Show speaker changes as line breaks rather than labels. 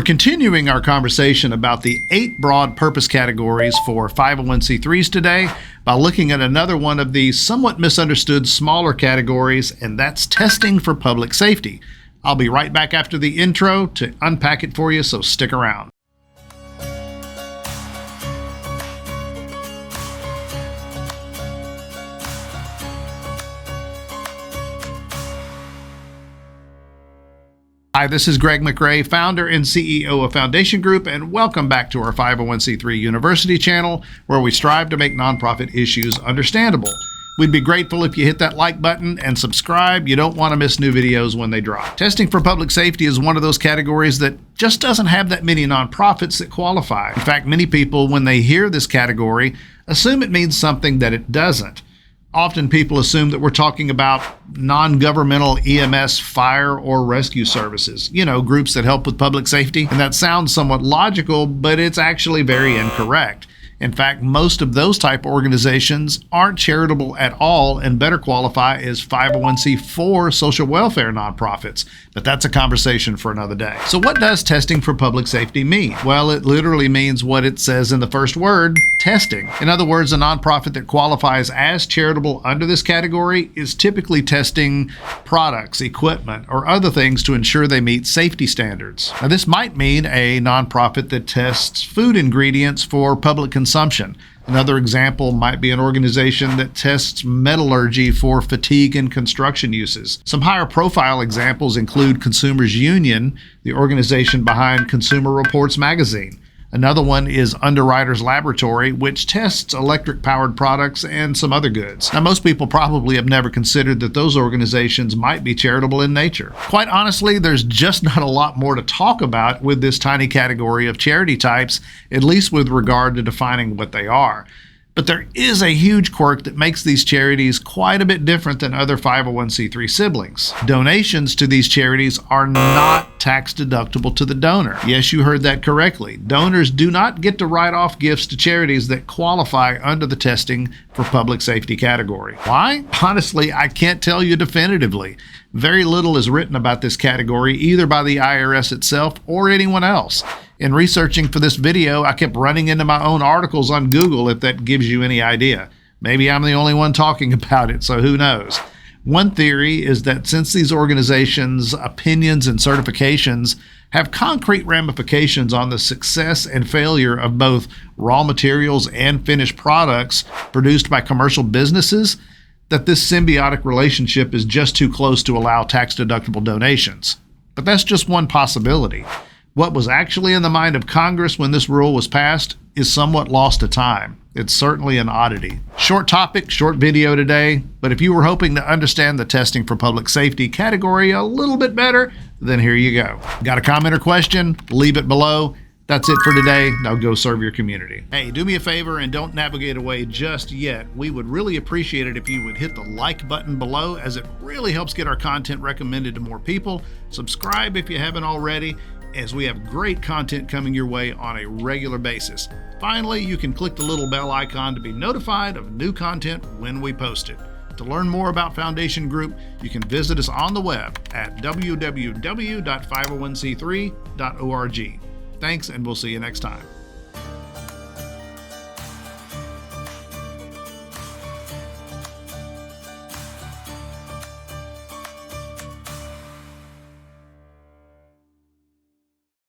continuing our conversation about the 8 broad purpose categories for 501c3s today by looking at another one of the somewhat misunderstood smaller categories, and that's testing for public safety. I'll be right back after the intro to unpack it for you, so stick around. Hi, this is Greg McRae, founder and CEO of Foundation Group, and welcome back to our 501c3 University channel, where we strive to make nonprofit issues understandable. We'd be grateful if you hit that like button and subscribe. You don't want to miss new videos when they drop. Testing for public safety is one of those categories that just doesn't have that many nonprofits that qualify. In fact, many people, when they hear this category, assume it means something that it doesn't. Often people assume that we're talking about non-governmental EMS, fire, or rescue services, groups that help with public safety. And that sounds somewhat logical, but it's actually very incorrect. In fact, most of those type organizations aren't charitable at all and better qualify as 501c4 social welfare nonprofits. But that's a conversation for another day. So what does testing for public safety mean? Well, it literally means what it says in the first word, testing. In other words, a nonprofit that qualifies as charitable under this category is typically testing products, equipment, or other things to ensure they meet safety standards. Now, this might mean a nonprofit that tests food ingredients for public consumption. Another example might be an organization that tests metallurgy for fatigue and construction uses. Some higher profile examples include Consumers Union, the organization behind Consumer Reports magazine. Another one is Underwriters Laboratory, which tests electric-powered products and some other goods. Now, most people probably have never considered that those organizations might be charitable in nature. Quite honestly, there's just not a lot more to talk about with this tiny category of charity types, at least with regard to defining what they are. But there is a huge quirk that makes these charities quite a bit different than other 501c3 siblings. Donations to these charities are not tax deductible to the donor. Yes, you heard that correctly. Donors do not get to write off gifts to charities that qualify under the testing for public safety category. Why? Honestly, I can't tell you definitively. Very little is written about this category, either by the IRS itself or anyone else. In researching for this video, I kept running into my own articles on Google, if that gives you any idea. Maybe I'm the only one talking about it, so who knows? One theory is that since these organizations' opinions and certifications have concrete ramifications on the success and failure of both raw materials and finished products produced by commercial businesses, that this symbiotic relationship is just too close to allow tax-deductible donations. But that's just one possibility. What was actually in the mind of Congress when this rule was passed is somewhat lost to time. It's certainly an oddity. Short topic, short video today, but if you were hoping to understand the testing for public safety category a little bit better, then here you go. Got a comment or question? Leave it below. That's it for today. Now go serve your community. Hey, do me a favor and don't navigate away just yet. We would really appreciate it if you would hit the like button below, as it really helps get our content recommended to more people. Subscribe if you haven't already, as we have great content coming your way on a regular basis. Finally, you can click the little bell icon to be notified of new content when we post it. To learn more about Foundation Group, you can visit us on the web at www.501c3.org. Thanks, and we'll see you next time.